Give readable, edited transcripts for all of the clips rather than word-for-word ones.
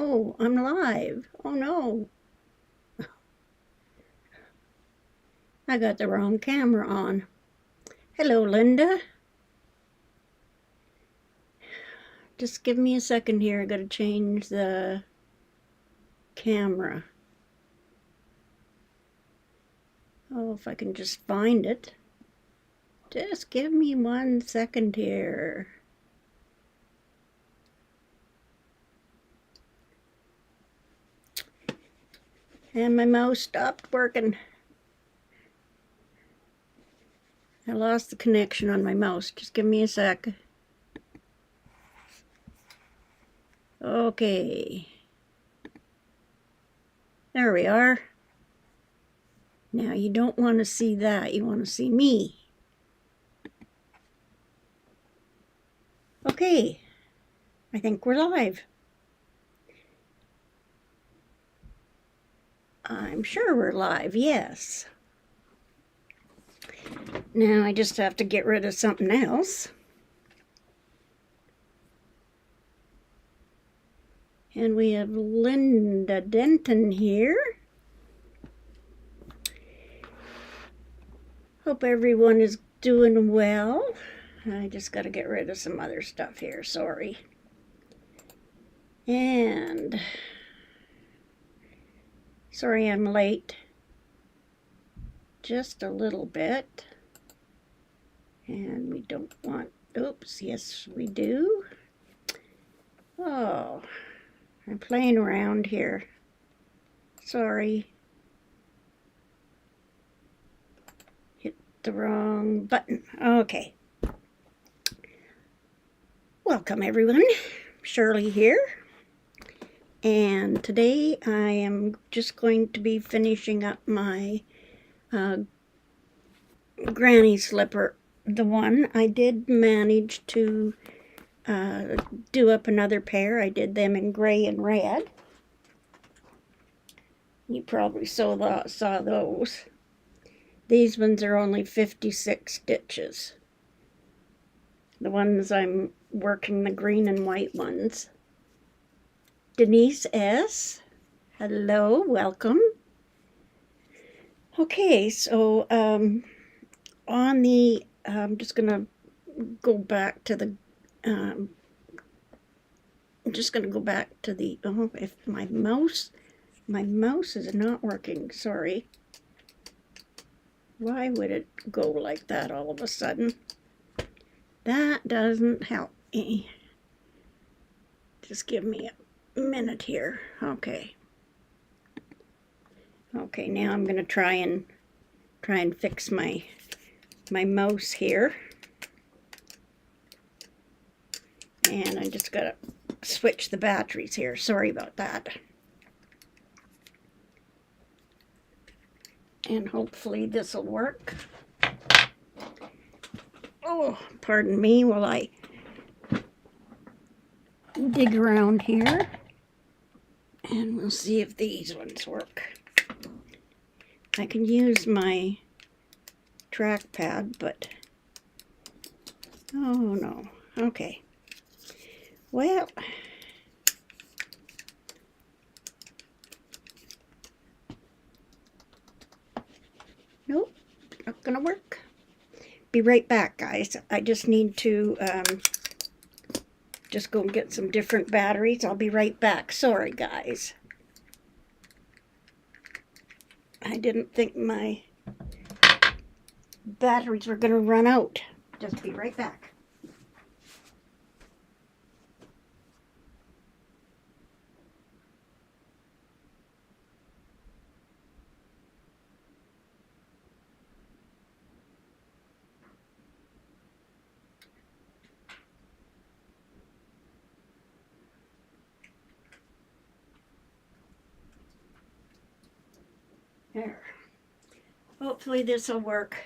Oh, I'm live. Oh no. I got the wrong camera on. Hello, Linda. Just give me a second here. I gotta change the camera. Oh, if I can just find it. Just give me 1 second here. And my mouse stopped working. I lost the connection on my mouse. Just give me a sec. Okay. There we are. Now you don't want to see that. You want to see me. Okay. I think we're live. I'm sure we're live, yes. Now I just have to get rid of something else. And we have Linda Denton here. Hope everyone is doing well. I just got to get rid of some other stuff here, sorry. And sorry I'm late. Just a little bit. And we don't want, oops, yes we do. Oh, I'm playing around here. Sorry. Hit the wrong button. Okay. Welcome everyone. Shirley here. And today I am just going to be finishing up my granny slipper. The one I did manage to do up another pair. I did them in gray and red. You probably saw those. These ones are only 56 stitches. The ones I'm working, the green and white ones. Denise S. Hello, welcome. Okay, so on the, I'm just gonna go back to the, I'm just gonna go back to the, oh, if my mouse is not working, sorry. Why would it go like that all of a sudden? That doesn't help me. Just give me a minute here. Okay. Okay, now I'm gonna try and fix my mouse here. And I just gotta switch the batteries here. Sorry about that. And hopefully this will work. Oh, pardon me while I dig around here. And we'll see if these ones work. I can use my trackpad, but oh no. Okay. Well, nope, not gonna work. Be right back, guys. I just need to just go and get some different batteries. I'll be right back. Sorry, guys. I didn't think my batteries were gonna run out. Just be right back. There. Hopefully this will work.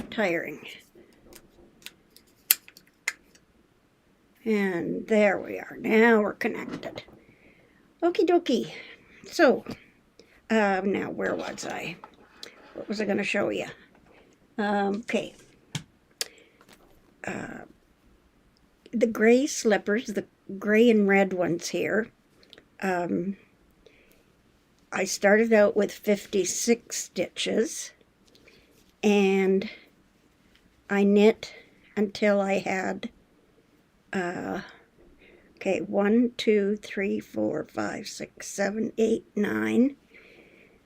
Tiring. And there we are. Now we're connected. Okie dokie. So, now where was I? What was I going to show you? Okay. the gray slippers, the gray and red ones here, I started out with 56 stitches, and I knit until I had, 1, 2, 3, 4, 5, 6, 7, 8, 9.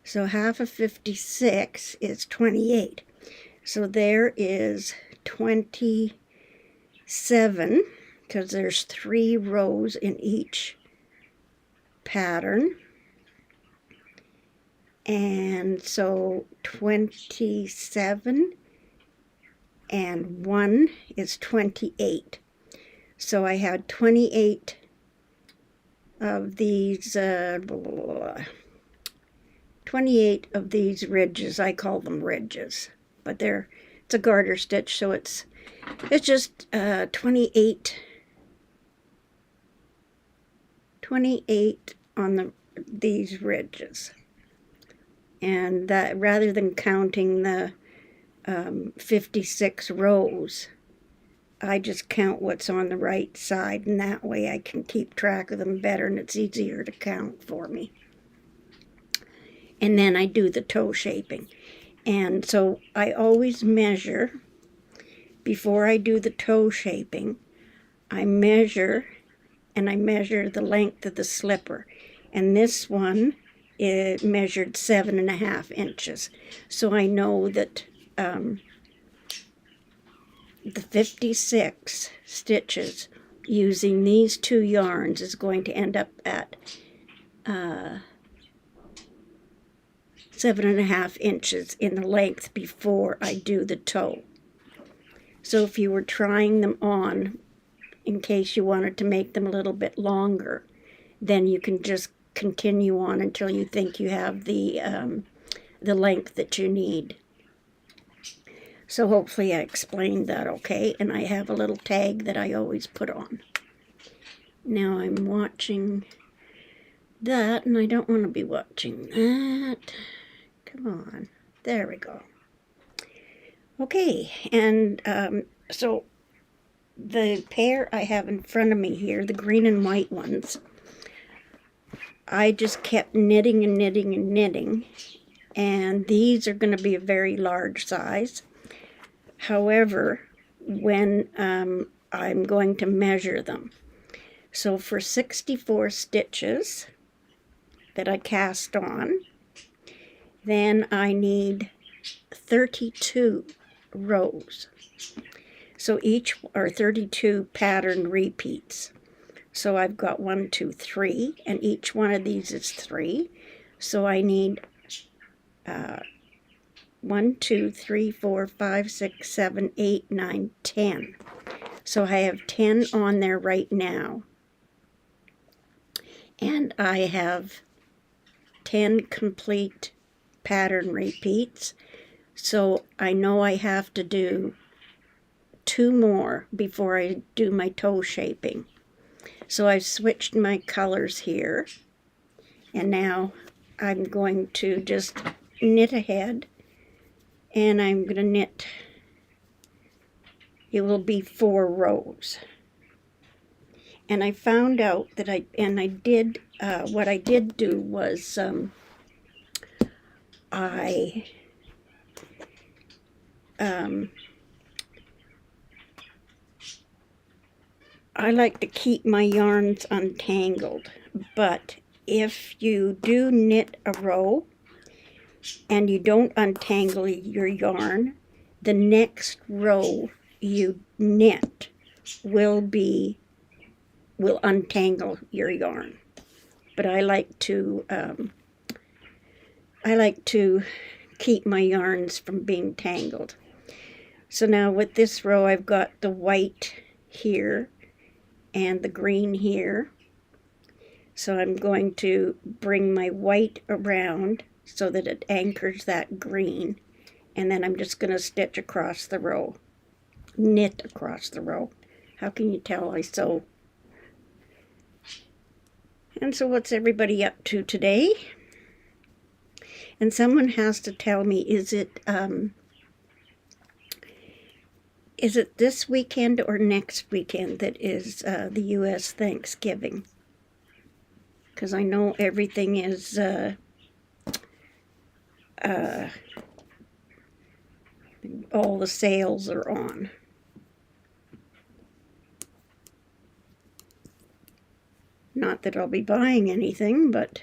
So half of 56 is 28. So there is 27, because there's 3 rows in each pattern. And so 27 and 1 is 28. So I had 28 of these 28 of these ridges. I call them ridges, but it's a garter stitch, so it's just 28 on these ridges. And that, rather than counting the 56 rows, I just count what's on the right side, and that way I can keep track of them better, and it's easier to count for me. And then I do the toe shaping. And so I always measure, before I do the toe shaping, I measure, and I measure the length of the slipper. And this one, it measured 7.5 inches. So I know that the 56 stitches using these 2 yarns is going to end up at 7.5 inches in the length before I do the toe. So if you were trying them on, in case you wanted to make them a little bit longer, then you can just continue on until you think you have the length that you need. So hopefully I explained that okay, and I have a little tag that I always put on. Now I'm watching that, and I don't want to be watching that. Come on, there we go. Okay, and so the pair I have in front of me here, the green and white ones, I just kept knitting and knitting and knitting, and these are going to be a very large size. However, when I'm going to measure them, so for 64 stitches that I cast on, then I need 32 rows. So each are 32 pattern repeats. So I've got 1, 2, 3, and each one of these is 3. So I need 1, 2, 3, 4, 5, 6, 7, 8, 9, 10. So I have 10 on there right now. And I have 10 complete pattern repeats. So I know I have to do 2 more before I do my toe shaping. So I've switched my colors here. And now I'm going to just knit ahead. And I'm going to knit, it will be 4 rows. And I found out that what I did do was I like to keep my yarns untangled, but if you do knit a row and you don't untangle your yarn, the next row you knit will untangle your yarn. But I like to keep my yarns from being tangled. So now with this row, I've got the white here and the green here. So I'm going to bring my white around so that it anchors that green, and then I'm just going to stitch across the row, knit across the row. How can you tell I sew? And so what's everybody up to today? And someone has to tell me, is is it this weekend or next weekend that is the U.S. Thanksgiving? Because I know everything is all the sales are on. Not that I'll be buying anything, but...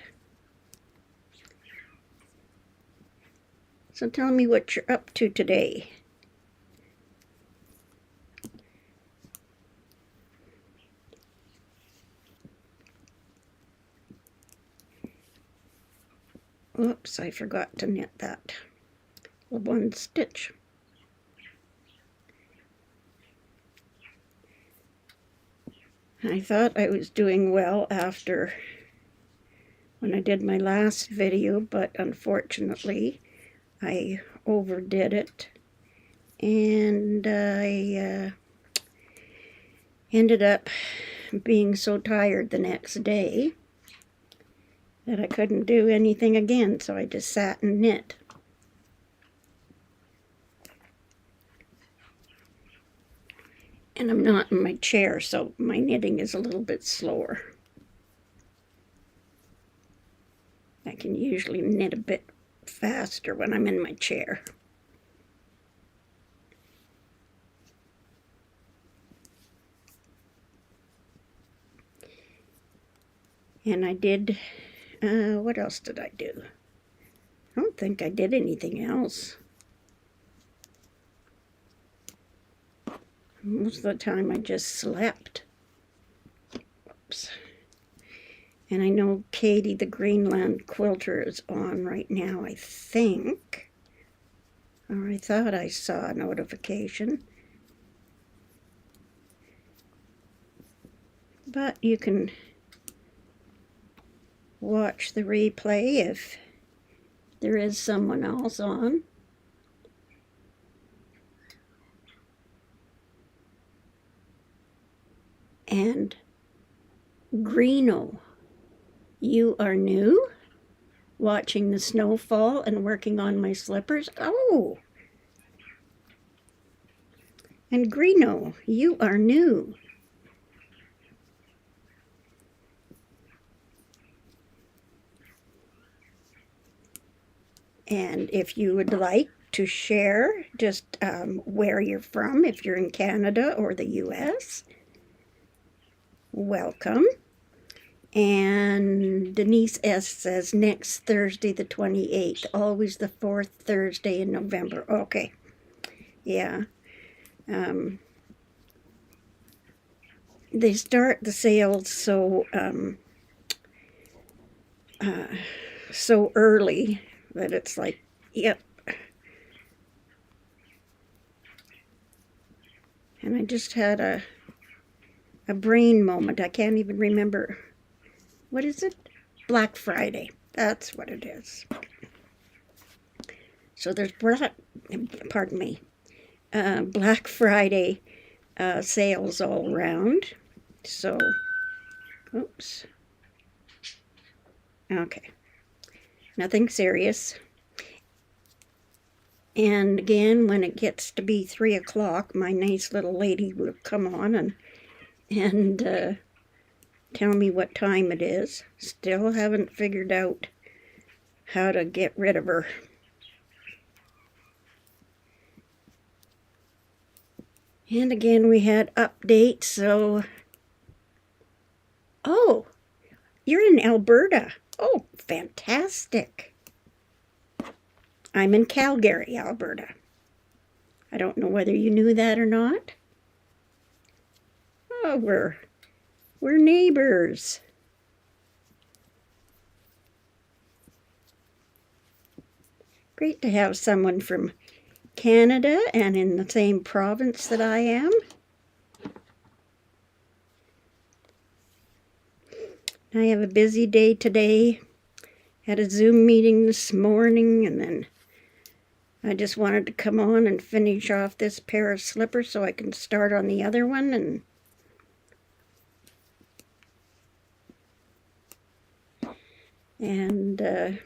So tell me what you're up to today. Oops, I forgot to knit that one stitch. I thought I was doing well after when I did my last video, but unfortunately I overdid it, and I ended up being so tired the next day that I couldn't do anything again, so I just sat and knit. And I'm not in my chair, so my knitting is a little bit slower. I can usually knit a bit faster when I'm in my chair. And I did, what else did I do? I don't think I did anything else. Most of the time I just slept. Oops. And I know Katie the Greenland Quilter is on right now, I think. Or I thought I saw a notification. But you can watch the replay if there is someone else on. And Greeno, you are new, watching the snow fall and working on my slippers. Oh! And Greeno, you are new. And if you would like to share just where you're from, if you're in Canada or the US, welcome. And Denise S. says next Thursday the 28th, always the fourth Thursday in November. Okay, yeah. They start the sales so so early that it's like, yep. And I just had a brain moment. I can't even remember. What is it? Black Friday. That's what it is. So there's Black Friday sales all around. So, oops. Okay. Nothing serious. And again, when it gets to be 3 o'clock, my nice little lady will come on and tell me what time it is. Still haven't figured out how to get rid of her. And again, we had updates, so... Oh, you're in Alberta. Oh, fantastic. I'm in Calgary, Alberta. I don't know whether you knew that or not. Oh, we're neighbors. Great to have someone from Canada and in the same province that I am. I have a busy day today. Had a Zoom meeting this morning, and then I just wanted to come on and finish off this pair of slippers so I can start on the other one. And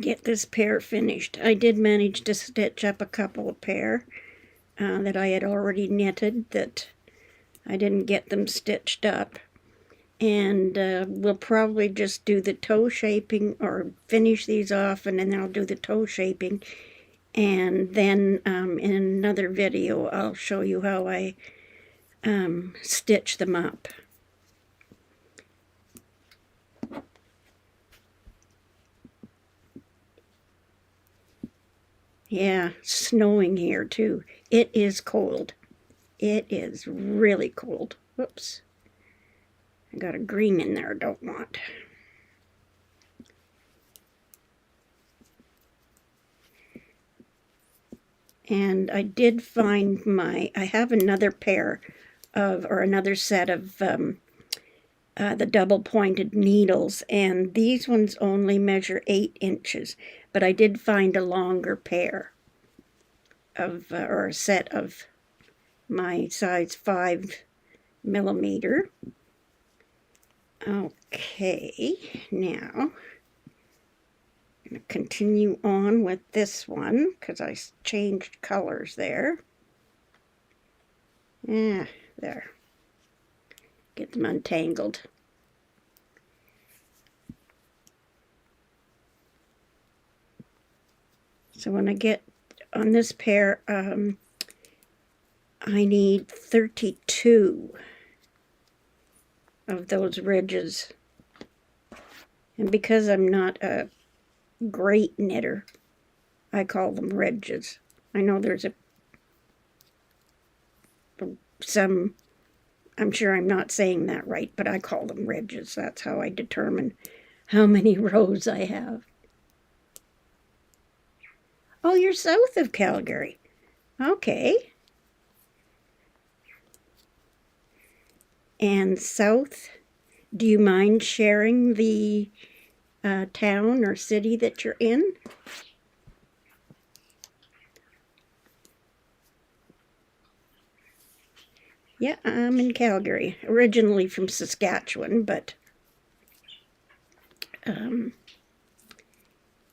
get this pair finished. I did manage to stitch up a couple of pair that I had already knitted that I didn't get them stitched up. And we'll probably just do the toe shaping, or finish these off, and then I'll do the toe shaping. And then in another video I'll show you how I stitch them up. Yeah, snowing here too. It is cold. It is really cold. Whoops. I got a green in there I don't want. And I did find I have another pair of, or another set of the double pointed needles, and these ones only measure 8 inches, but I did find a longer pair of, or a set of my size 5 millimeter. Okay, now I'm going to continue on with this one because I changed colors there. Yeah, there. Get them untangled. So when I get on this pair, I need 32 of those ridges. And because I'm not a great knitter, I call them ridges. I know there's some, I'm sure I'm not saying that right, but I call them ridges. That's how I determine how many rows I have. Oh, you're south of Calgary. Okay. And south, do you mind sharing the town or city that you're in? Yeah, I'm in Calgary, originally from Saskatchewan, but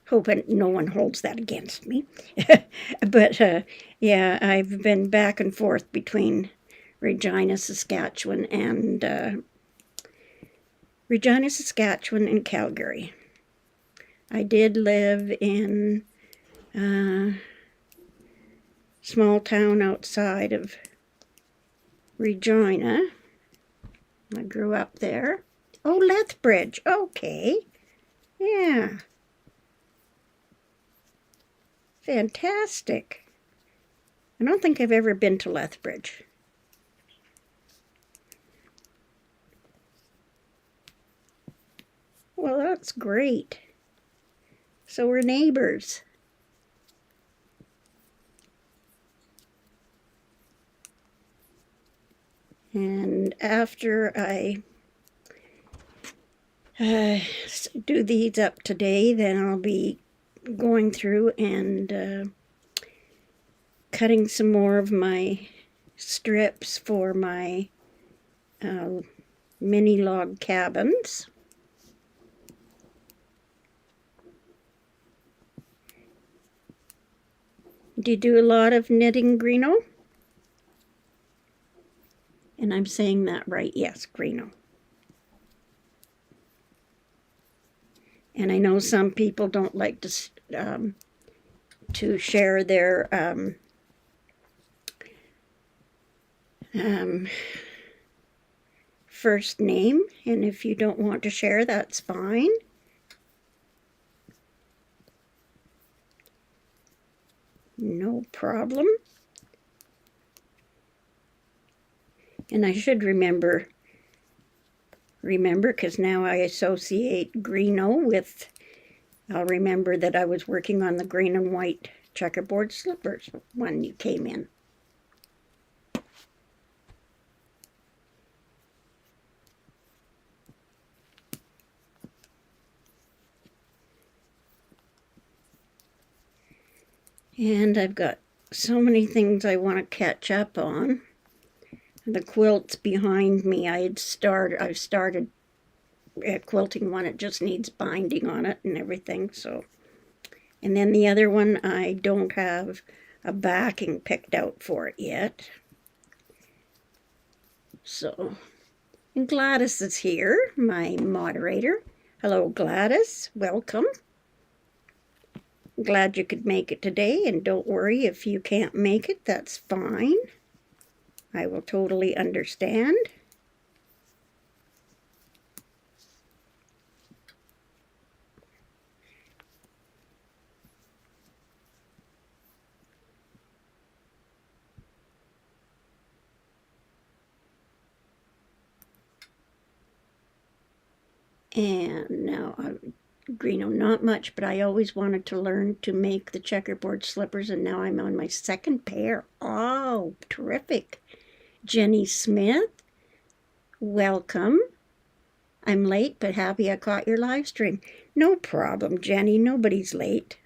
hoping no one holds that against me. But yeah, I've been back and forth between Regina, Saskatchewan, and Calgary. I did live in a small town outside of Regina. I grew up there. Oh, Lethbridge. Okay. Yeah. Fantastic. I don't think I've ever been to Lethbridge. Well, that's great. So we're neighbors. And after I do these up today, then I'll be going through and cutting some more of my strips for my mini log cabins. Do you do a lot of knitting, Greeno? And I'm saying that right, yes, Greeno. And I know some people don't like to share their first name, and if you don't want to share, that's fine. No problem. And I should remember, because now I associate Greeno with, I'll remember that I was working on the green and white checkerboard slippers when you came in. And I've got so many things I want to catch up on. The quilt's behind me. I've started quilting one. It just needs binding on it and everything, so And then the other one, I don't have a backing picked out for it yet. So, and Gladys is here, my moderator. Hello, Gladys. Welcome. Glad you could make it today, and don't worry if you can't make it, that's fine. I will totally understand. And now, not much, but I always wanted to learn to make the checkerboard slippers, and now I'm on my second pair. Oh, terrific. Jenny Smith, welcome. I'm late, but happy I caught your live stream. No problem, Jenny. Nobody's late.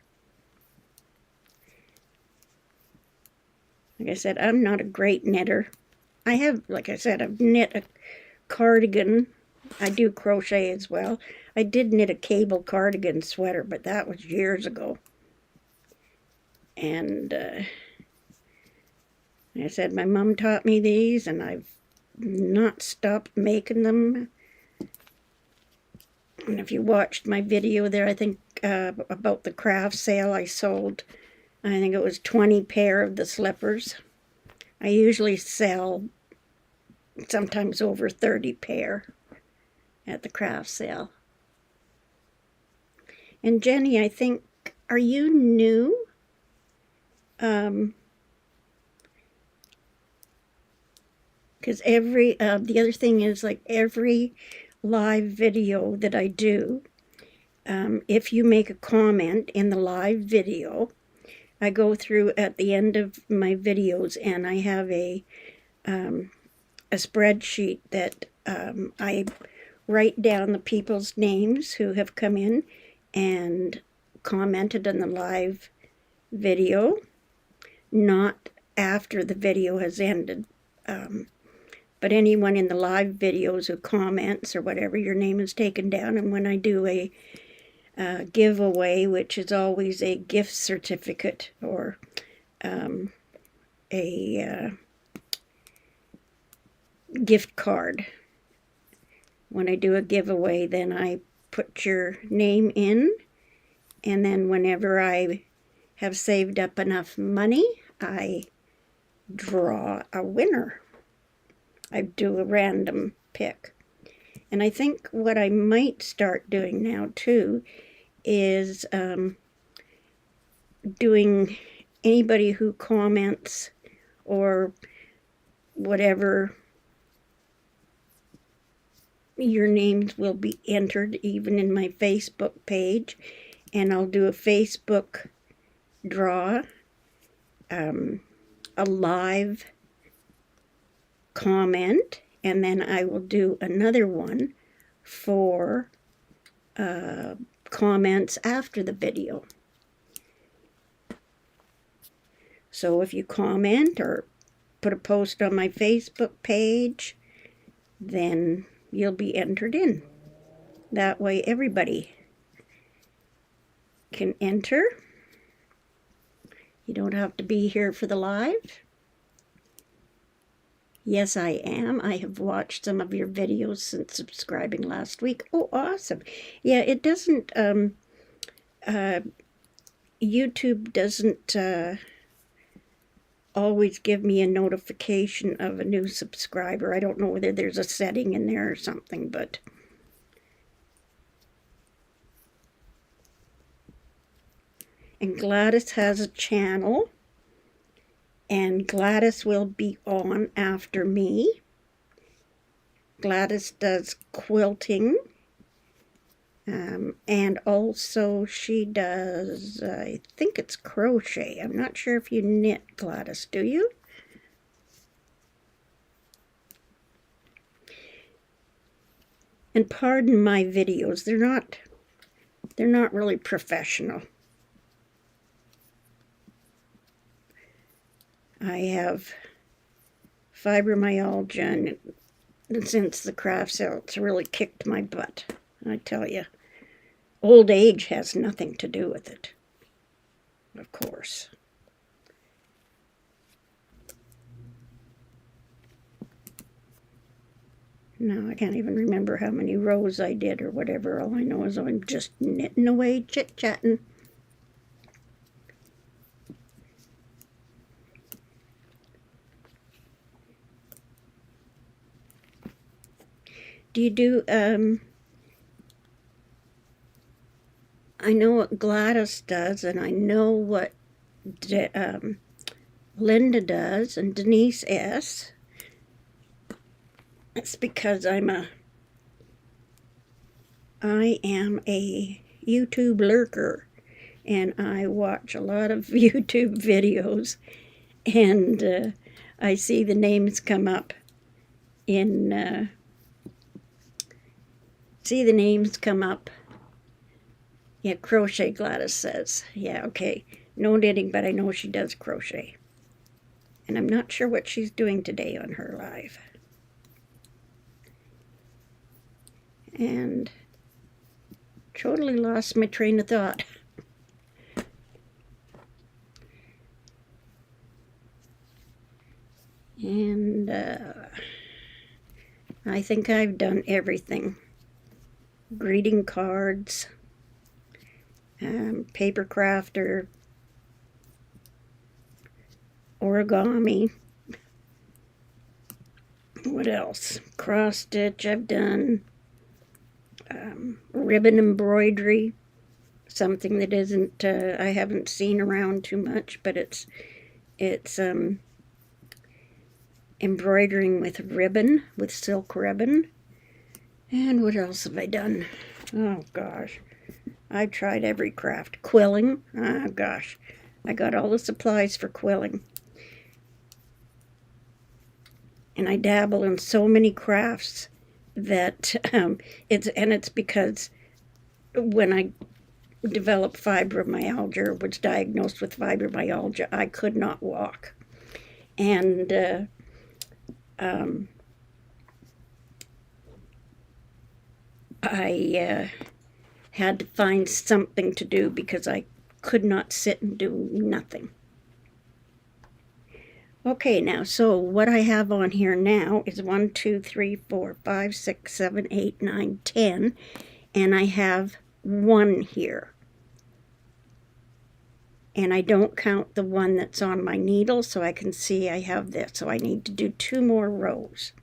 Like I said, I'm not a great knitter. I have, like I said, I've knit a cardigan. I do crochet as well. I did knit a cable cardigan sweater, but that was years ago. And like I said, my mom taught me these, and I've not stopped making them. And if you watched my video there, I think about the craft sale, I sold, I think it was 20 pair of the slippers. I usually sell sometimes over 30 pair at the craft sale. And Jenny, I think, are you new? Because the other thing is, like, every live video that I do, if you make a comment in the live video, I go through at the end of my videos, and I have a spreadsheet that I write down the people's names who have come in and commented on the live video, not after the video has ended. But anyone in the live videos who comments or whatever, your name is taken down. And when I do a giveaway, which is always a gift certificate or a gift card, when I do a giveaway, then I put your name in, and then whenever I have saved up enough money, I draw a winner. I do a random pick. And I think what I might start doing now too is doing anybody who comments or whatever, your names will be entered even in my Facebook page, and I'll do a Facebook draw, a live comment, and then I will do another one for comments after the video. So if you comment or put a post on my Facebook page, then you'll be entered in. That way everybody can enter. You don't have to be here for the live. Yes, I am. I have watched some of your videos since subscribing last week. Oh, awesome. Yeah, it doesn't, YouTube doesn't always give me a notification of a new subscriber. I don't know whether there's a setting in there or something, but and Gladys has a channel, and Gladys will be on after me. Gladys does quilting, and also she does, I think it's crochet. I'm not sure if you knit, Gladys, do you? And pardon my videos, they're not really professional. I have fibromyalgia, and since the craft sale, it's really kicked my butt. I tell you, old age has nothing to do with it. of course. No, I can't even remember how many rows I did or whatever. All I know is I'm just knitting away, chit-chatting. Do you do, I know what Gladys does, and I know what Linda does, and Denise S. It's because I am a YouTube lurker, and I watch a lot of YouTube videos, and I see the names come up in, yeah, crochet, Gladys says. Yeah, okay, no knitting, but I know she does crochet. And I'm not sure what she's doing today on her live. And totally lost my train of thought. And I think I've done everything. Greeting cards, paper crafter, origami. What else? Cross stitch I've done. Ribbon embroidery, something that isn't, I haven't seen around too much, but it's embroidering with ribbon, with silk ribbon. And what else have I done? Oh gosh, I've tried every craft. Quilling, oh gosh, I got all the supplies for quilling. And I dabble in so many crafts that it's because when I developed fibromyalgia, or was diagnosed with fibromyalgia, I could not walk. And I had to find something to do because I could not sit and do nothing. Okay, now, so what I have on here now is 1, 2, 3, 4, 5, 6, 7, 8, 9, 10, and I have 1 here. And I don't count the one that's on my needle, so I can see I have this. So I need to do 2 more rows.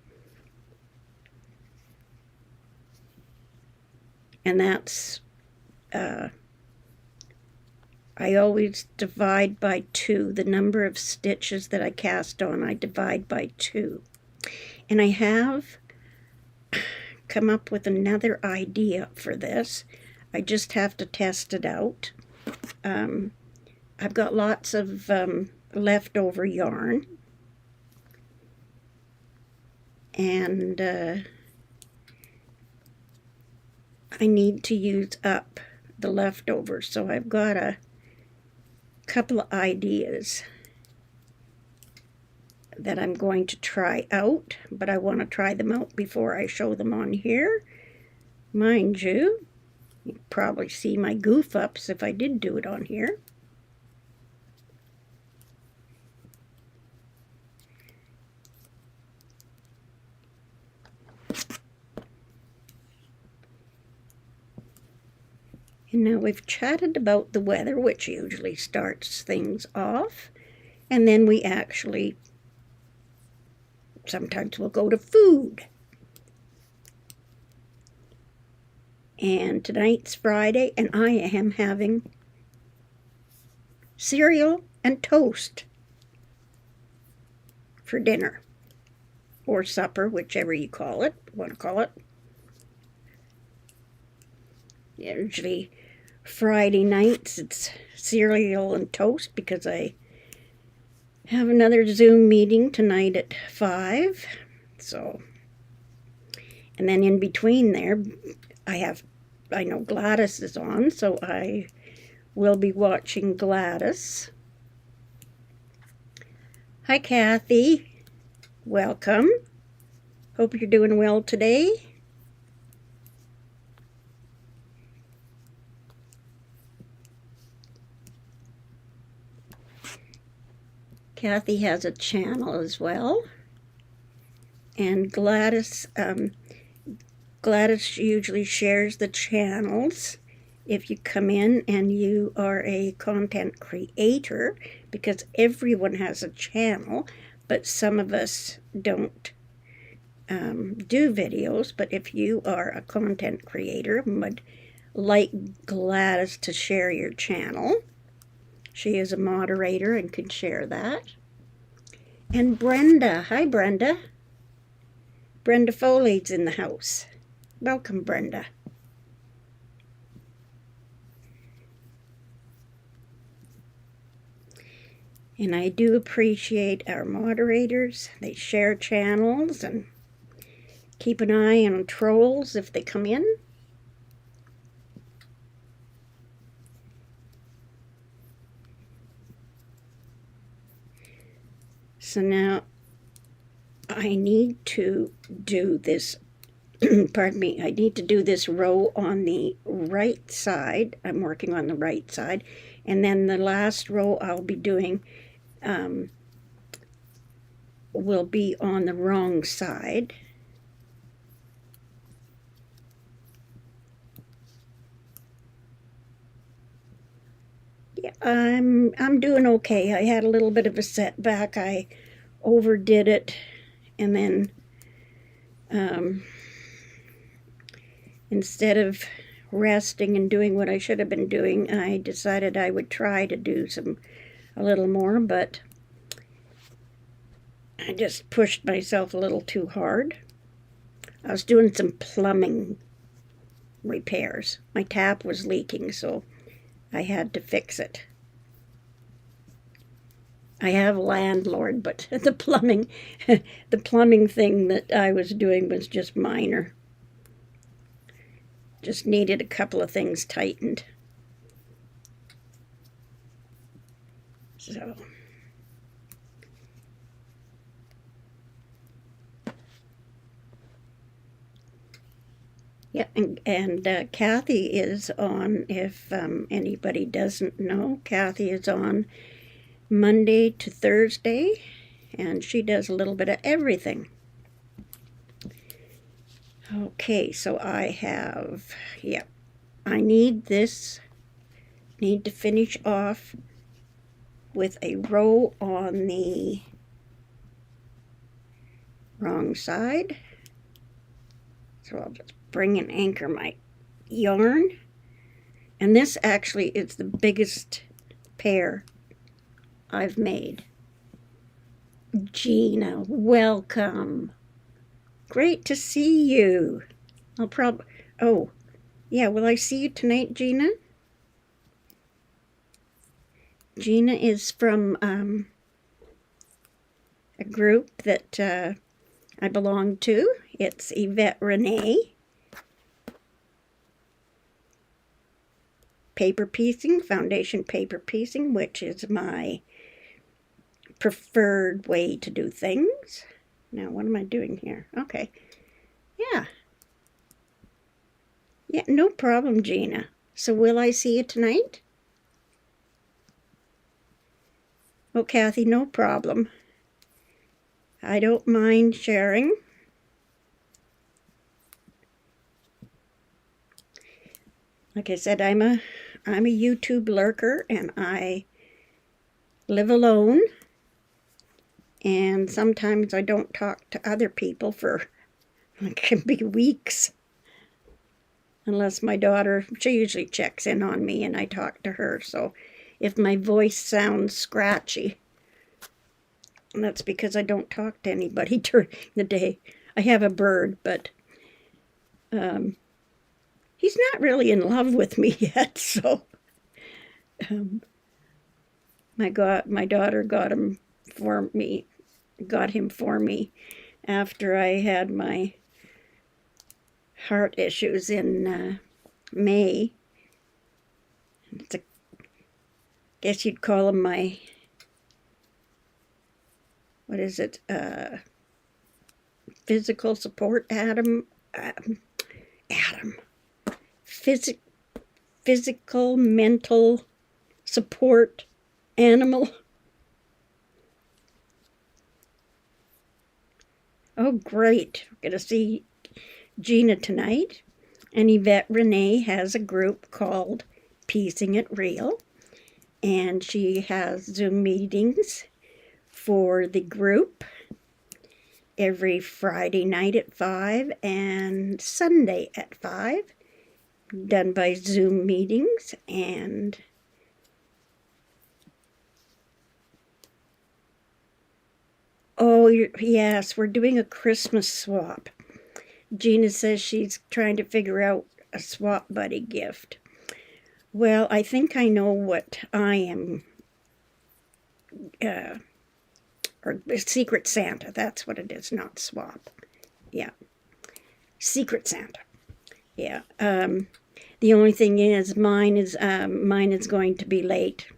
And that's, I always divide by 2. The number of stitches that I cast on, I divide by 2. And I have come up with another idea for this. I just have to test it out. I've got lots of leftover yarn. And I need to use up the leftovers. So I've got a couple of ideas that I'm going to try out, but I want to try them out before I show them on here. Mind you, you'd probably see my goof ups if I did do it on here. And now we've chatted about the weather, which usually starts things off, and then we actually sometimes we'll go to food. And tonight's Friday, and I am having cereal and toast for dinner, or supper, whichever you want to call it. Usually Friday nights it's cereal and toast because I have another Zoom meeting tonight at 5. So, and then in between there, I know Gladys is on, so I will be watching Gladys. Hi, Kathy. Welcome. Hope you're doing well today. Kathy has a channel as well. And Gladys, Gladys usually shares the channels if you come in and you are a content creator, because everyone has a channel, but some of us don't do videos. But if you are a content creator and would like Gladys to share your channel, she is a moderator and can share that. And Brenda, hi Brenda. Brenda Foley's in the house. Welcome, Brenda. And I do appreciate our moderators. They share channels and keep an eye on trolls if they come in. So now I need to do this, pardon me, I need to do this row on the right side. I'm working on the right side. And then the last row I'll be doing will be on the wrong side. Yeah, I'm doing okay. I had a little bit of a setback. I overdid it, and then instead of resting and doing what I should have been doing, I decided I would try to do a little more, but I just pushed myself a little too hard. I was doing some plumbing repairs. My tap was leaking, so I had to fix it. I have a landlord, but the plumbing thing that I was doing was just minor. Just needed a couple of things tightened. So yeah, and Kathy is on, if anybody doesn't know, Kathy is on Monday to Thursday, and she does a little bit of everything. Okay, so I have, yeah, I need to finish off with a row on the wrong side. So I'll just bring and anchor my yarn. And this actually is the biggest pair I've made. Gina, welcome. Great to see you. Oh, yeah, will I see you tonight, Gina? Gina is from a group that I belong to. It's Yvette Renee. Paper piecing, foundation paper piecing, which is my preferred way to do things. Now, what am I doing here? Okay. Yeah. Yeah, no problem, Gina. So will I see you tonight? Oh, Kathy, no problem. I don't mind sharing. Like I said, I'm a YouTube lurker, and I live alone. And sometimes I don't talk to other people for, it can be weeks. Unless my daughter, she usually checks in on me and I talk to her. So if my voice sounds scratchy, that's because I don't talk to anybody during the day. I have a bird, but he's not really in love with me yet. So my daughter got him for me after I had my heart issues in May. It's guess you'd call him my, what is it, physical support Adam, physical mental support animal. Oh, great. We're going to see Gina tonight. And Yvette Renee has a group called Piecing It Real. And she has Zoom meetings for the group every Friday night at 5 and Sunday at 5, done by Zoom meetings. And oh, yes, we're doing a Christmas swap. Gina says she's trying to figure out a swap buddy gift. Well, I think I know what I am, or Secret Santa, that's what it is, not swap. Yeah, Secret Santa. Yeah, the only thing is mine is going to be late.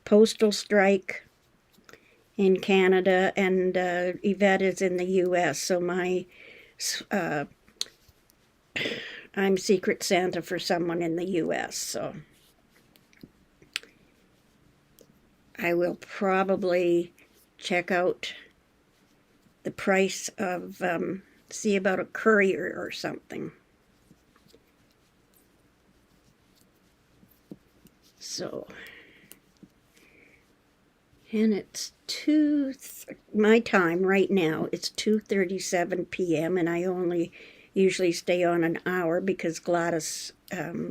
Postal strike in Canada, and Yvette is in the U.S., so I'm Secret Santa for someone in the U.S., so I will probably check out the price of, see about a courier or something. So, and it's my time right now, it's 2:37 p.m. and I only usually stay on an hour because Gladys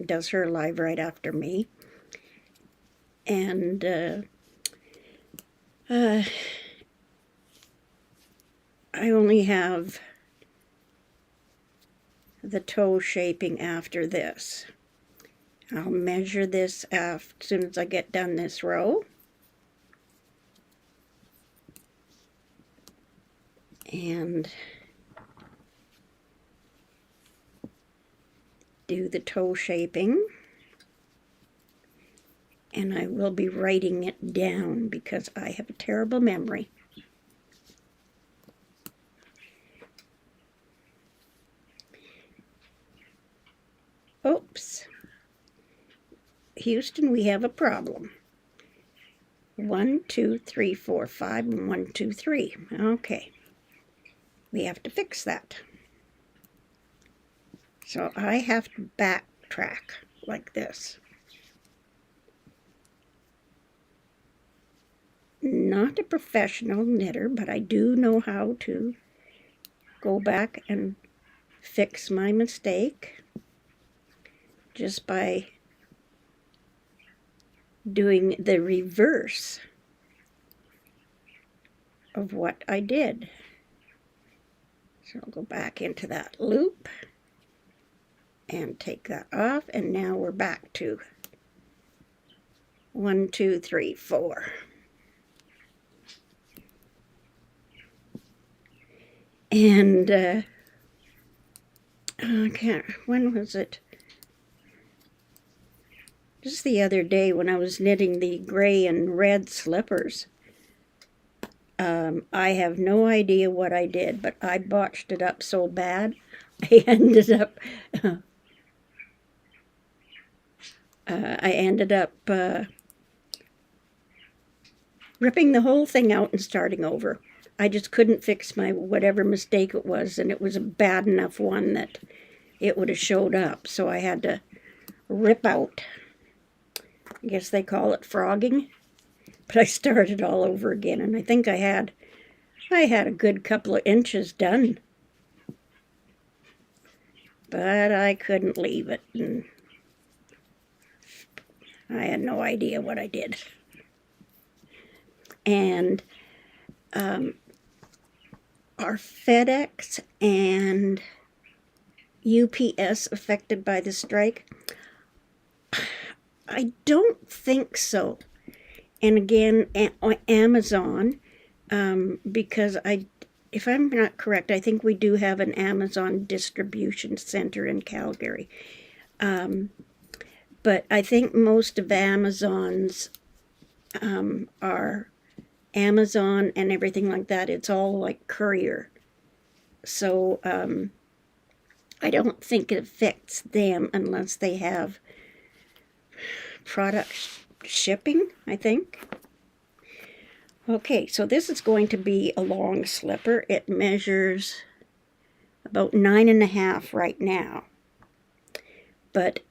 does her live right after me. And I only have the toe shaping after this. I'll measure this as soon as I get done this row. And do the toe shaping. And I will be writing it down because I have a terrible memory. Oops. Houston, we have a problem. 1, 2, 3, 4, 5, and 1, 2, 3. Okay. We have to fix that. So I have to backtrack like this. Not a professional knitter, but I do know how to go back and fix my mistake just by doing the reverse of what I did. So I'll go back into that loop and take that off, and now we're back to 1, 2, 3, 4. And I can't, when was it? Just the other day when I was knitting the gray and red slippers. I have no idea what I did, but I botched it up so bad. I ended up ripping the whole thing out and starting over. I just couldn't fix my whatever mistake it was, and it was a bad enough one that it would have showed up, so I had to rip out. I guess they call it frogging, but I started all over again, and I think I had a good couple of inches done, but I couldn't leave it, and I had no idea what I did. And are FedEx and UPS affected by the strike? I don't think so. And again, Amazon, because if I'm not correct, I think we do have an Amazon distribution center in Calgary. But I think most of Amazon's are Amazon and everything like that. It's all like courier. So I don't think it affects them unless they have product shipping, I think. Okay, so this is going to be a long slipper. It measures about 9.5 right now. But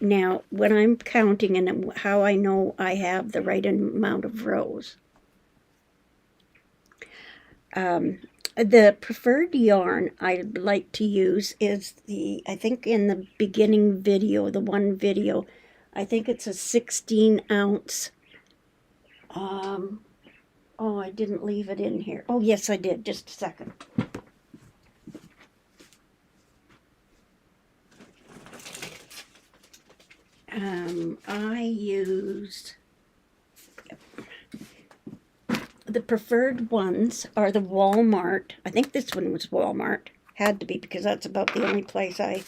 now, when I'm counting and how I know I have the right amount of rows, the preferred yarn I like to use is I think in the beginning video, the one video, I think it's a 16 ounce. Oh, I didn't leave it in here. Oh, yes, I did. Just a second. I used, the preferred ones are the Walmart. I think this one was Walmart. Had to be, because that's about the only place I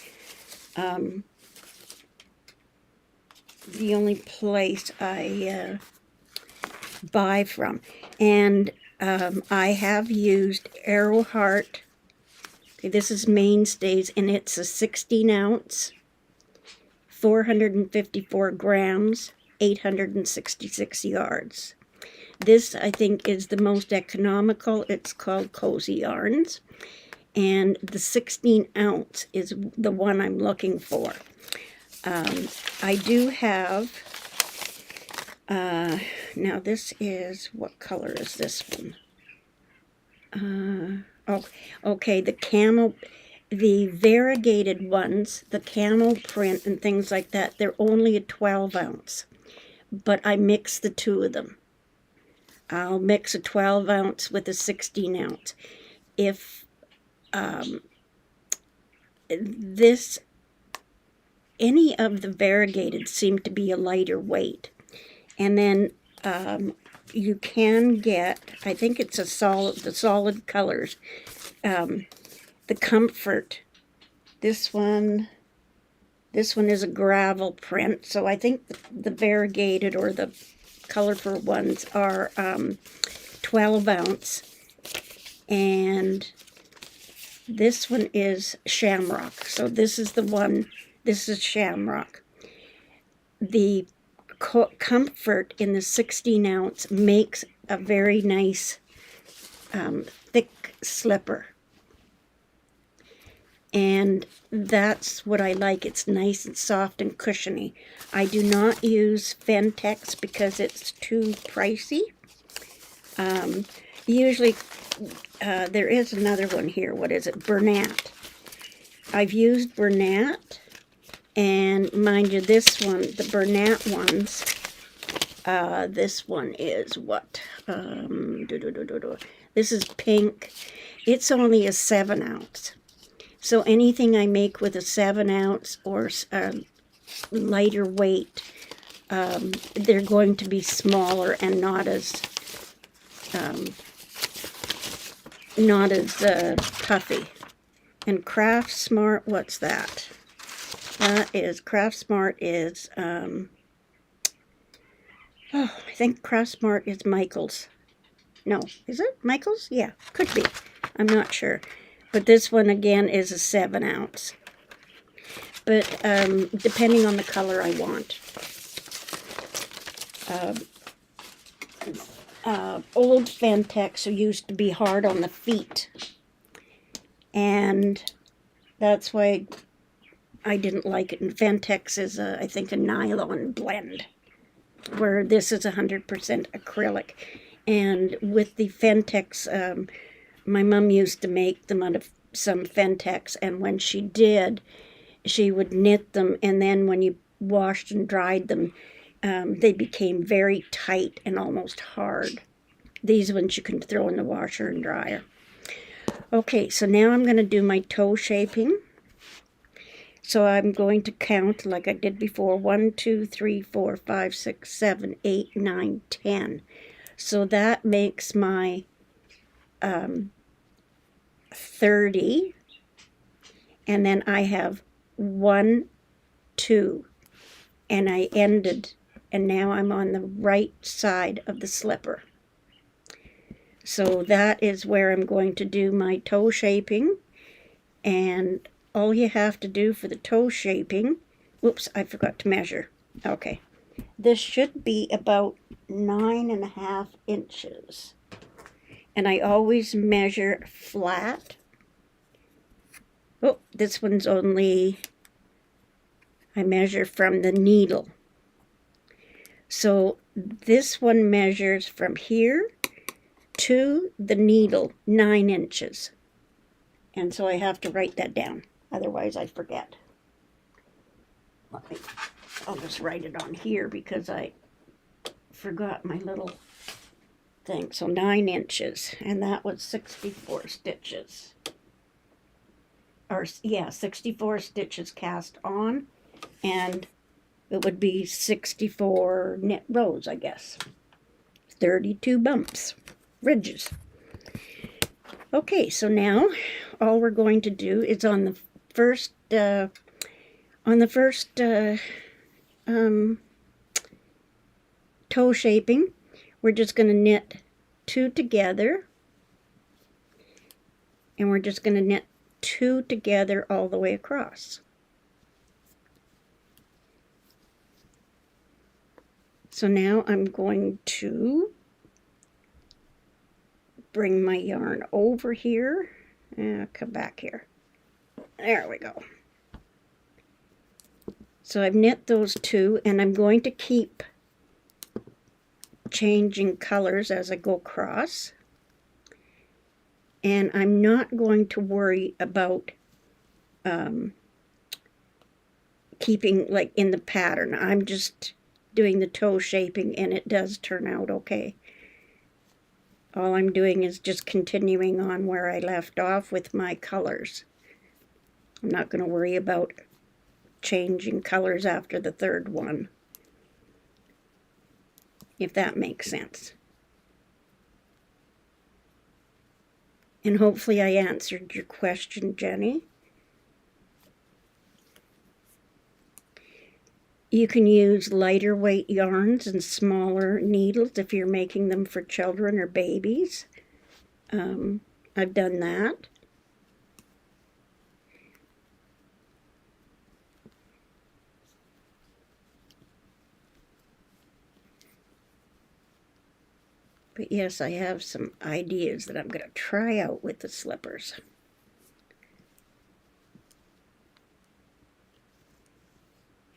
buy from. And I have used Arrowheart. Okay, this is Mainstays, and it's a 16 ounce, 454 grams, 866 yards. This, I think, is the most economical. It's called Cozy Yarns. And the 16 ounce is the one I'm looking for. I do have, now this is, what color is this one? Oh, okay, the variegated ones, the camel print and things like that, they're only a 12 ounce. But I mix the two of them. I'll mix a 12 ounce with a 16 ounce. If any of the variegated seem to be a lighter weight. And then you can get, I think it's the solid colors, the Comfort. This one is a gravel print, so I think the variegated or the colorful ones are 12 ounce, and this one is Shamrock. So this is the one, this is Shamrock. The Comfort in the 16 ounce makes a very nice thick slipper. And that's what I like. It's nice and soft and cushiony. I do not use Fentex because it's too pricey. Usually, there is another one here. What is it? Bernat. I've used Bernat. And mind you, this one, the Bernat ones, this one is what? This is pink. It's only a 7 ounce. So anything I make with a 7 ounce or lighter weight, they're going to be smaller and not as puffy. And Craft Smart, what's that? That is, Craft Smart is, I think Craft Smart is Michael's. No, is it Michael's? Yeah, could be. I'm not sure. But this one, again, is a 7 ounce. But depending on the color I want. Old Fentex used to be hard on the feet. And that's why I didn't like it. And Fentex is, I think, a nylon blend, where this is 100% acrylic. And with the Fentex, my mom used to make them out of some Fentex, and when she did, she would knit them, and then when you washed and dried them, they became very tight and almost hard. These ones you can throw in the washer and dryer. Okay, so now I'm going to do my toe shaping. So I'm going to count like I did before, 1, 2, 3, 4, 5, 6, 7, 8, 9, 10. So that makes my 30, and then I have 1, 2, and I ended, and now I'm on the right side of the slipper. So that is where I'm going to do my toe shaping, and all you have to do for the toe shaping, whoops, I forgot to measure. Okay, this should be about 9.5 inches. And I always measure flat. Oh, this one's only, I measure from the needle. So this one measures from here to the needle 9 inches. And so I have to write that down, otherwise I forget. I'll just write it on here because I forgot my little thing. So 9 inches, and that was 64 stitches. Or yeah, 64 stitches cast on, and it would be 64 knit rows, I guess. 32 bumps, ridges. Okay, so now all we're going to do is on the first toe shaping, we're just going to knit 2 together, and we're just going to knit 2 together all the way across. So now I'm going to bring my yarn over here and come back here. There we go. So I've knit those 2, and I'm going to keep changing colors as I go across. And I'm not going to worry about keeping like in the pattern. I'm just doing the toe shaping, and it does turn out okay. All I'm doing is just continuing on where I left off with my colors. I'm not going to worry about changing colors after the third one, if that makes sense. And hopefully I answered your question, Jenny. You can use lighter weight yarns and smaller needles if you're making them for children or babies. I've done that. But yes, I have some ideas that I'm going to try out with the slippers.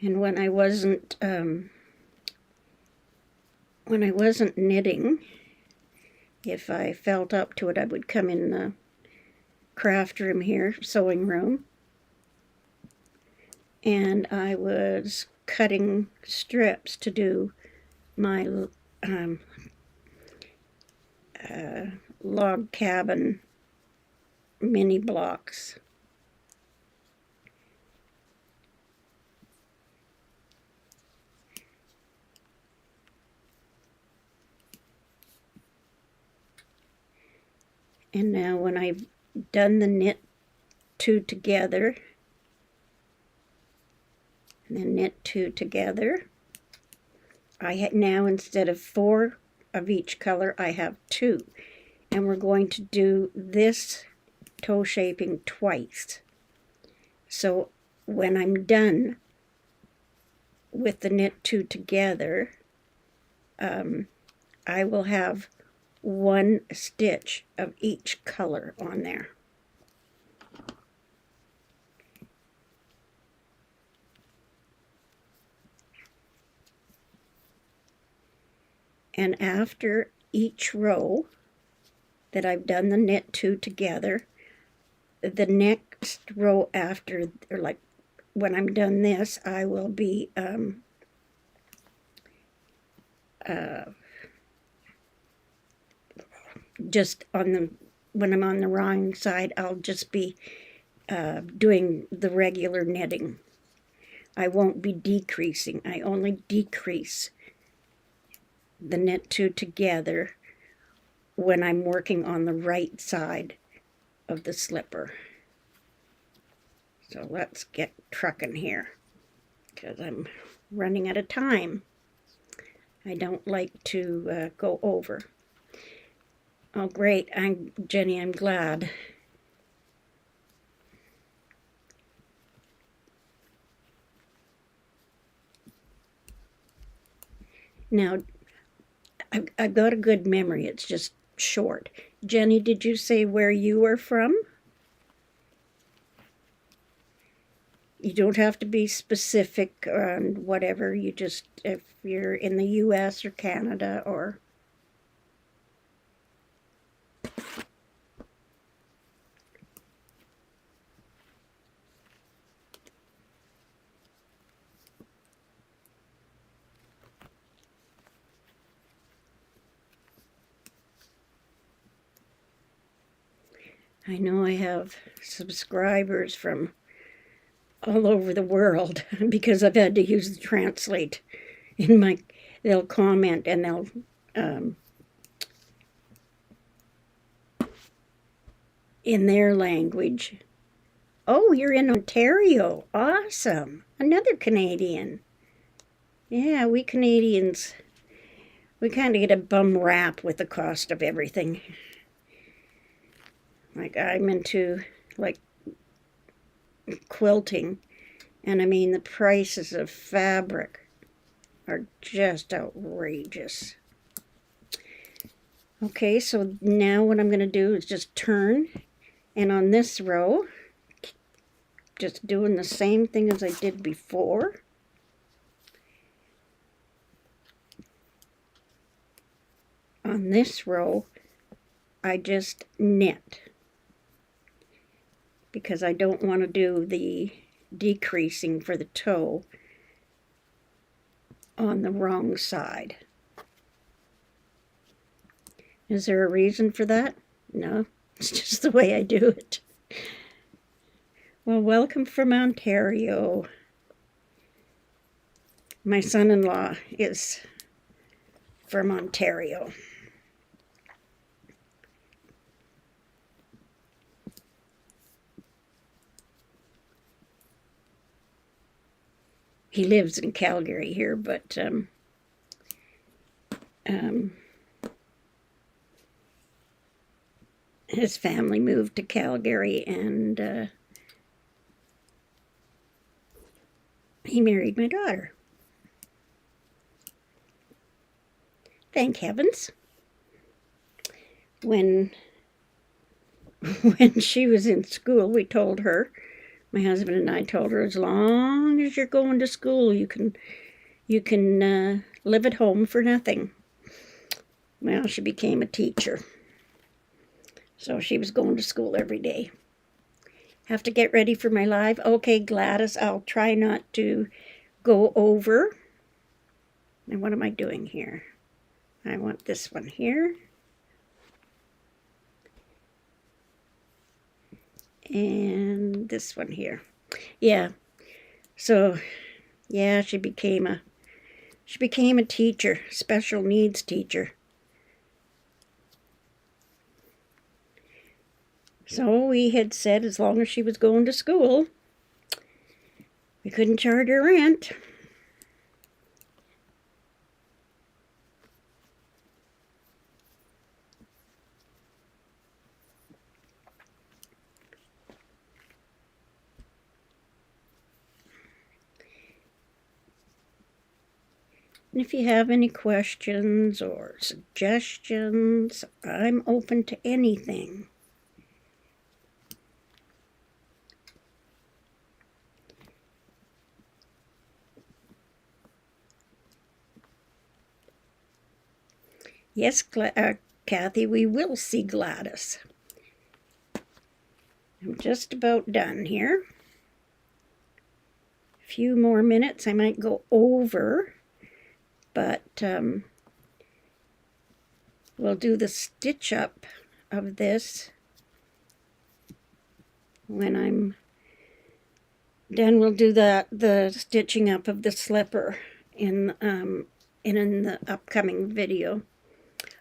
And when I wasn't knitting, if I felt up to it, I would come in the craft room here, sewing room, and I was cutting strips to do my log cabin mini blocks. And now when I've done the knit 2 together, and then knit 2 together, I now, instead of 4 of each color, I have 2. And we're going to do this toe shaping twice. So when I'm done with the knit 2 together, I will have 1 stitch of each color on there. And after each row that I've done the knit 2 together, the next row after, or like when I'm done this, I will be just on the, when I'm on the wrong side, I'll just be doing the regular knitting. I won't be decreasing. I only decrease the knit 2 together when I'm working on the right side of the slipper. So let's get trucking here, because I'm running out of time. I don't like to go over. Oh great, Jenny, I'm glad. Now, I've got a good memory. It's just short. Jenny, did you say where you are from? You don't have to be specific on whatever. You just, if you're in the U.S. or Canada or... I know I have subscribers from all over the world because I've had to use the translate in my, they'll comment and they'll in their language. Oh, you're in Ontario. Awesome. Another Canadian. Yeah, we Canadians, we kind of get a bum rap with the cost of everything. Like, I'm into, like, quilting, and I mean, the prices of fabric are just outrageous. Okay, so now what I'm going to do is just turn, and on this row, just doing the same thing as I did before. On this row, I just knit, because I don't want to do the decreasing for the toe on the wrong side. Is there a reason for that? No, it's just the way I do it. Well, welcome from Ontario. My son-in-law is from Ontario. He lives in Calgary here, but his family moved to Calgary, and he married my daughter. Thank heavens. When she was in school, we told her, my husband and I told her, as long as you're going to school, you can live at home for nothing. Well, she became a teacher. So she was going to school every day. Have to get ready for my live. Okay, Gladys, I'll try not to go over. And what am I doing here? I want this one here. And this one here. Yeah. So, yeah, she became a teacher, special needs teacher. So we had said as long as she was going to school, we couldn't charge her rent. And if you have any questions or suggestions, I'm open to anything. Yes, Kathy, we will see Gladys. I'm just about done here. A few more minutes, I might go over, but we'll do the stitch up of this when I'm done. We'll do the stitching up of the slipper in the upcoming video.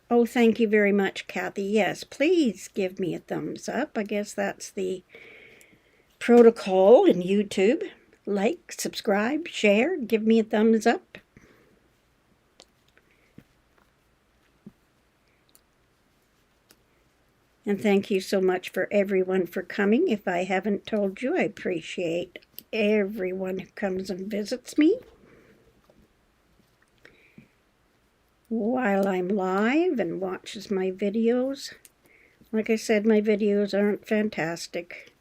Oh, thank you very much, Kathy. Yes, please give me a thumbs up. I guess that's the protocol in YouTube. Like, subscribe, share, give me a thumbs up. And thank you so much for everyone for coming. If I haven't told you, I appreciate everyone who comes and visits me. while I'm live and watches my videos. Like I said, my videos aren't fantastic.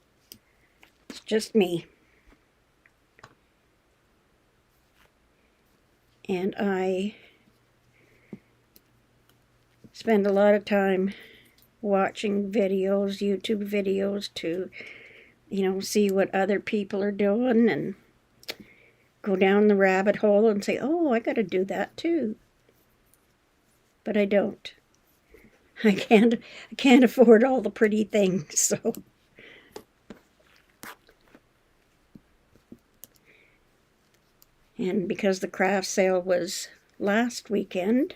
It's just me. And I spend a lot of time watching videos, YouTube videos, to, see what other people are doing and go down the rabbit hole and say, oh, I got to do that too. But I don't. I can't afford all the pretty things, so. And because the craft sale was last weekend,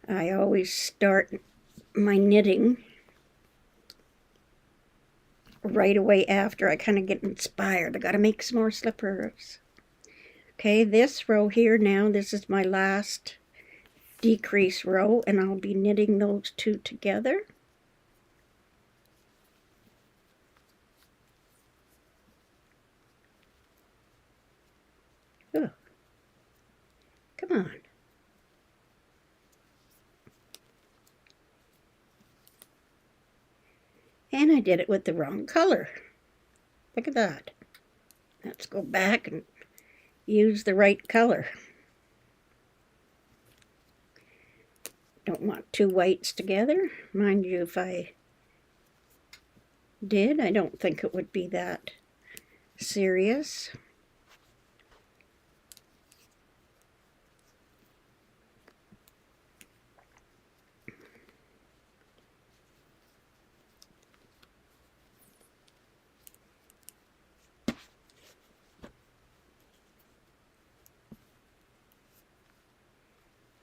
I always start my knitting right away after. I kind of get inspired. I got to make some more slippers. Okay, this row here now, this is my last decrease row, and I'll be knitting those two together. Oh, come on. And I did it with the wrong color. Look at that. Let's go back and use the right color. Don't want two whites together. Mind you, if I did, I don't think it would be that serious.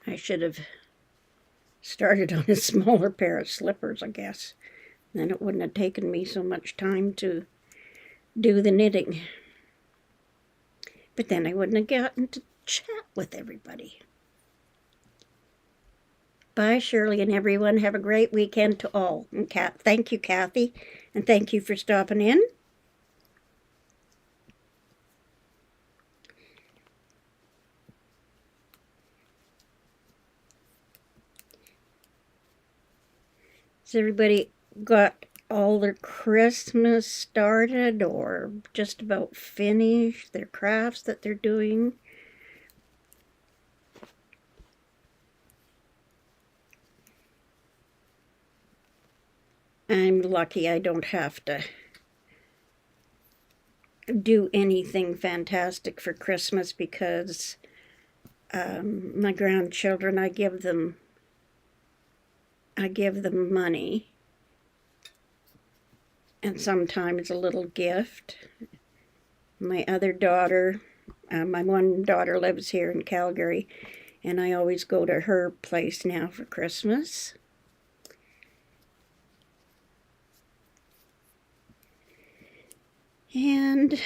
I should have started on a smaller pair of slippers, I guess. Then it wouldn't have taken me so much time to do the knitting. But then I wouldn't have gotten to chat with everybody. Bye, Shirley and everyone. Have a great weekend to all. And thank you, Kathy, and thank you for stopping in. Has everybody got all their Christmas started or just about finished, their crafts that they're doing? I'm lucky I don't have to do anything fantastic for Christmas because my grandchildren, I give them money and sometimes a little gift. My other daughter, my one daughter lives here in Calgary, and I always go to her place now for Christmas. And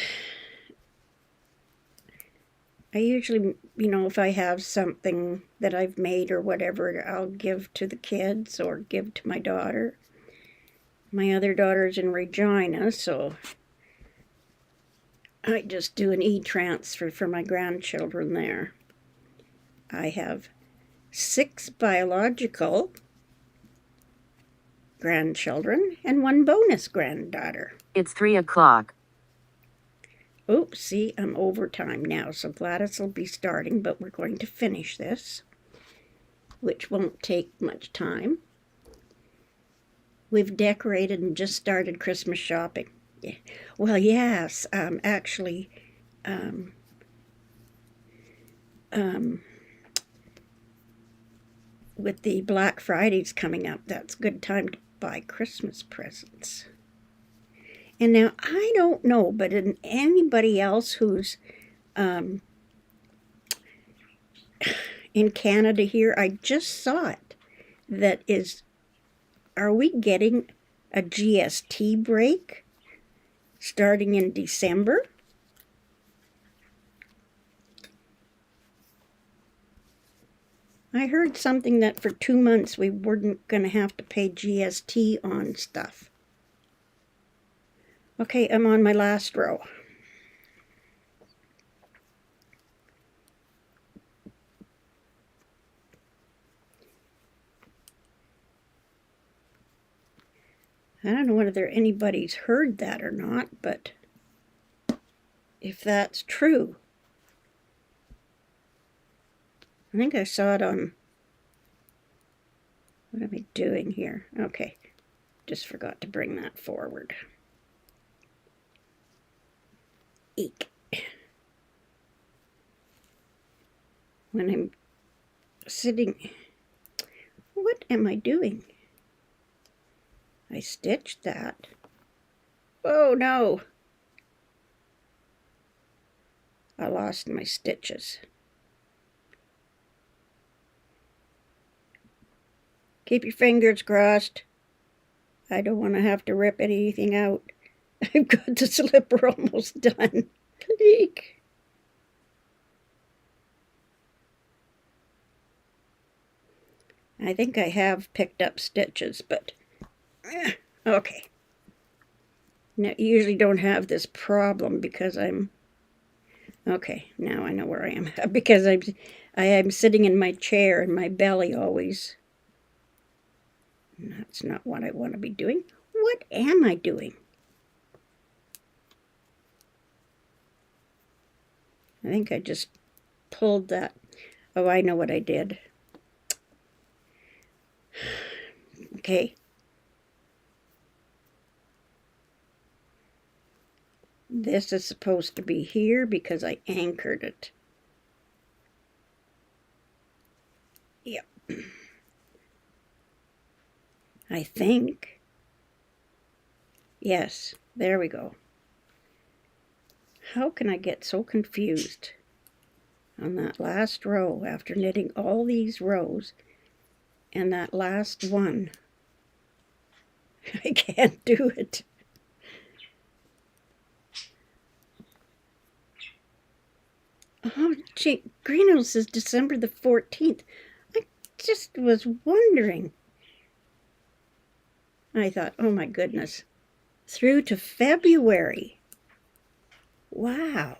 I usually, if I have something that I've made or whatever, I'll give to the kids or give to my daughter. My other daughter's in Regina, so I just do an e-transfer for my grandchildren there. I have 6 biological grandchildren and 1 bonus granddaughter. It's 3 o'clock. Oops, see, I'm overtime now, so Gladys will be starting, but we're going to finish this, which won't take much time. We've decorated and just started Christmas shopping. Yeah. Well, yes, actually, with the Black Fridays coming up, that's a good time to buy Christmas presents. And now, I don't know, but in anybody else who's in Canada here, I just saw it, are we getting a GST break starting in December? I heard something that for 2 months we weren't going to have to pay GST on stuff. Okay, I'm on my last row. I don't know whether anybody's heard that or not, but if that's true, I think I saw it on, what am I doing here? Okay, just forgot to bring that forward. Eek. When I'm sitting, what am I doing? I stitched that. Oh no! I lost my stitches. Keep your fingers crossed. I don't want to have to rip anything out. I've got the slipper almost done. Eek. I think I have picked up stitches, but okay. Now, you usually don't have this problem because okay, now I know where I am. Because I am sitting in my chair and my belly always. That's not what I want to be doing. What am I doing? I think I just pulled that. Oh, I know what I did. Okay. This is supposed to be here because I anchored it. Yep. I think. Yes, there we go. How can I get so confused on that last row after knitting all these rows and that last one? I can't do it. Oh, gee, Greenhouse is December the 14th. I just was wondering. I thought, oh my goodness, through to February. Wow.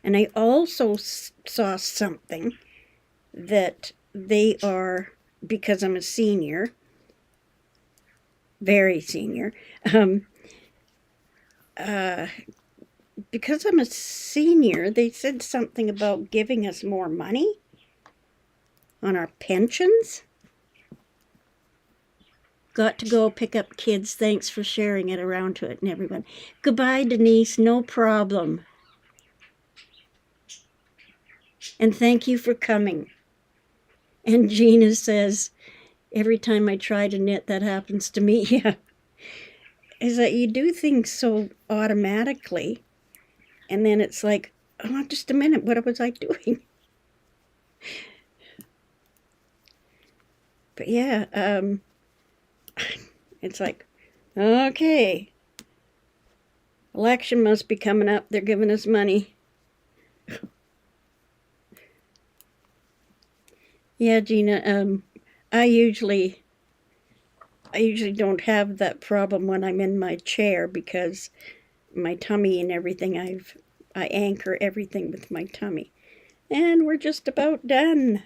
And I also saw something that they are, because I'm a senior, very senior, because I'm a senior, they said something about giving us more money on our pensions. Got to go pick up kids. Thanks for sharing it around to it and everyone. Goodbye, Denise. No problem. And thank you for coming. And Gina says, every time I try to knit, that happens to me. Yeah. Is that you do things so automatically, and then it's like, oh, just a minute, what was I doing? But yeah, it's like, okay, election must be coming up. They're giving us money. Yeah, Gina, I usually don't have that problem when I'm in my chair because my tummy and everything, I anchor everything with my tummy. And we're just about done.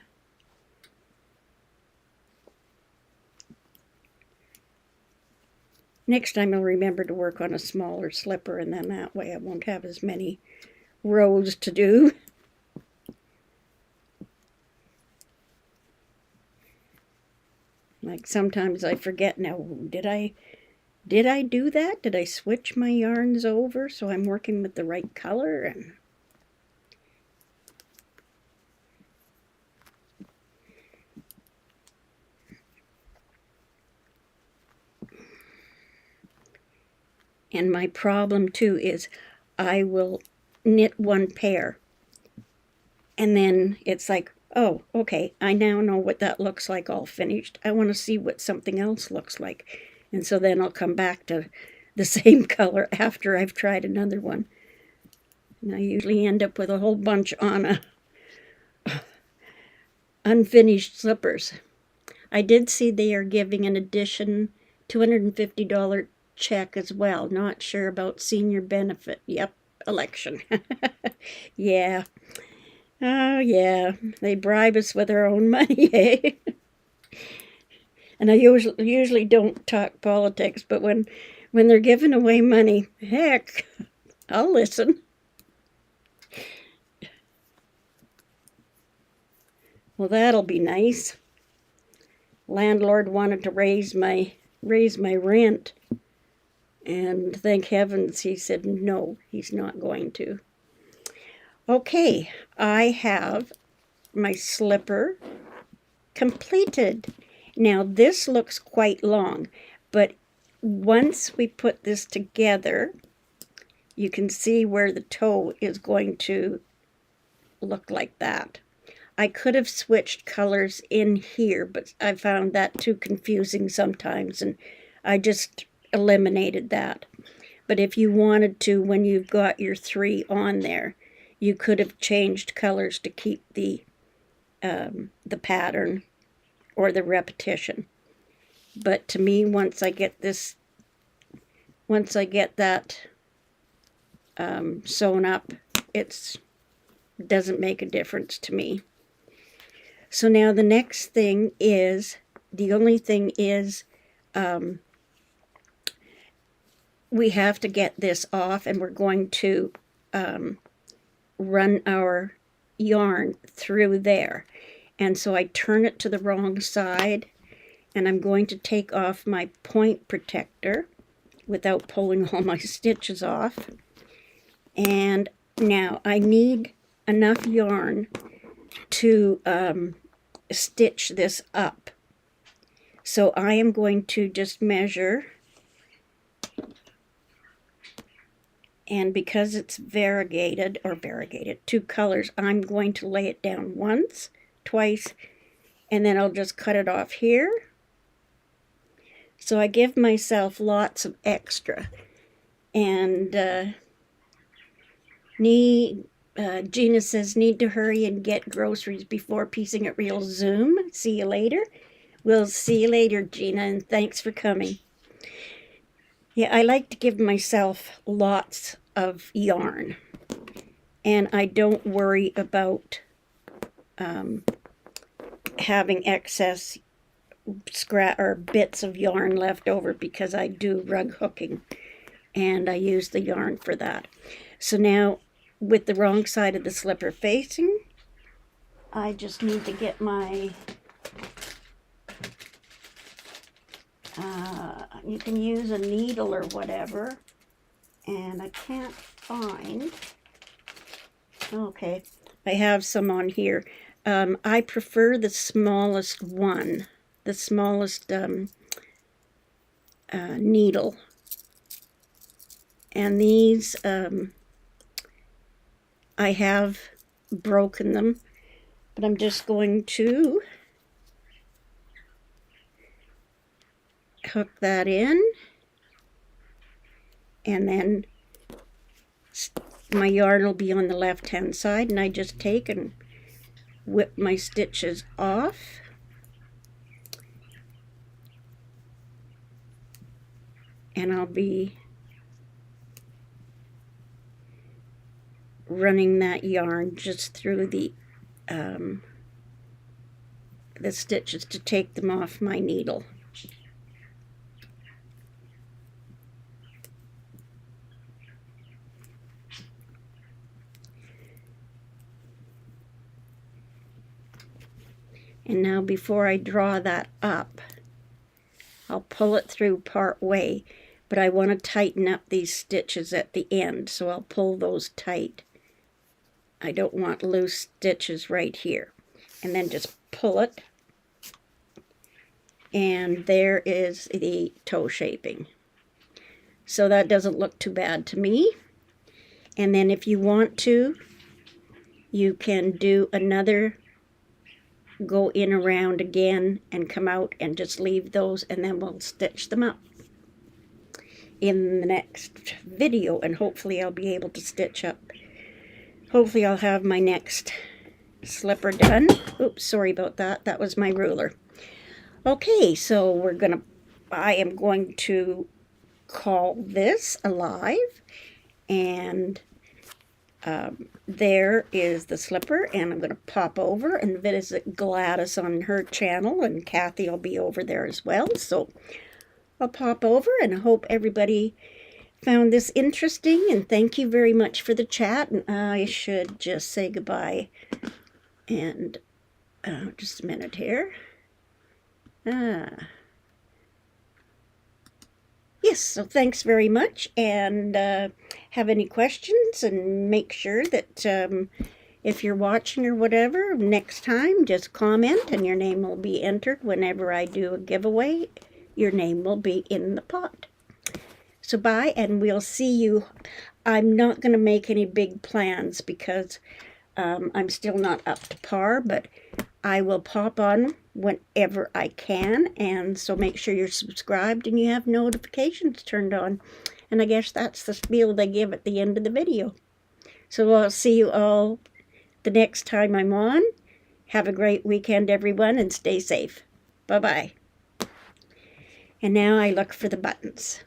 Next time I'll remember to work on a smaller slipper, and then that way I won't have as many rows to do. Like sometimes I forget now, did I do that? Did I switch my yarns over so I'm working with the right color? And my problem too is I will knit one pair and then it's like, oh, okay, I now know what that looks like all finished. I want to see what something else looks like. And so then I'll come back to the same color after I've tried another one. And I usually end up with a whole bunch on unfinished slippers. I did see they are giving an addition $250 check as well. Not sure about senior benefit. Yep, election. Yeah. Oh, yeah. They bribe us with our own money, eh? And I usually don't talk politics, but when they're giving away money, heck, I'll listen. Well, that'll be nice. Landlord wanted to raise my rent, and thank heavens he said no, he's not going to. Okay, I have my slipper completed. Now this looks quite long, but once we put this together, you can see where the toe is going to look like that. I could have switched colors in here, but I found that too confusing sometimes, and I just eliminated that. But if you wanted to, when you've got your 3 on there, you could have changed colors to keep the pattern or the repetition. But to me, once I get that sewn up, it doesn't make a difference to me. So now the next thing is, the only thing is, we have to get this off, and we're going to run our yarn through there. And so I turn it to the wrong side, and I'm going to take off my point protector without pulling all my stitches off. And now I need enough yarn to stitch this up. So I am going to just measure, and because it's variegated, 2 colors, I'm going to lay it down once, twice, and then I'll just cut it off here. So I give myself lots of extra. And Gina says, need to hurry and get groceries before piecing it real Zoom. See you later. We'll see you later, Gina, and thanks for coming. Yeah, I like to give myself lots of yarn, and I don't worry about having excess scrap or bits of yarn left over, because I do rug hooking, and I use the yarn for that. So now, with the wrong side of the slipper facing, I just need to get my, you can use a needle or whatever, and I can't find, okay, I have some on here. I prefer the smallest one, the smallest needle, and these, I have broken them, but I'm just going to hook that in, and then my yarn will be on the left hand side, and I just take and whip my stitches off, and I'll be running that yarn just through the stitches to take them off my needle. And now before I draw that up, I'll pull it through part way, but I want to tighten up these stitches at the end, so I'll pull those tight. I don't want loose stitches right here. And then just pull it, and there is the toe shaping. So that doesn't look too bad to me. And then if you want to, you can do another, go in around again and come out and just leave those, and then we'll stitch them up in the next video, and hopefully I'll be able to stitch up. Hopefully I'll have my next slipper done. Oops, sorry about that. That was my ruler. Okay, so I am going to call this alive, and there is the slipper, and I'm going to pop over and visit Gladys on her channel, and Kathy will be over there as well. So I'll pop over, and I hope everybody found this interesting, and thank you very much for the chat. And I should just say goodbye, and just a minute here. Yes, so thanks very much, and have any questions, and make sure that if you're watching or whatever, next time just comment and your name will be entered. Whenever I do a giveaway, your name will be in the pot. So bye, and we'll see you. I'm not going to make any big plans because I'm still not up to par, but I will pop on whenever I can, and so make sure you're subscribed and you have notifications turned on. And I guess that's the spiel they give at the end of the video. So I'll see you all the next time I'm on. Have a great weekend, everyone, and stay safe. Bye-bye. And now I look for the buttons.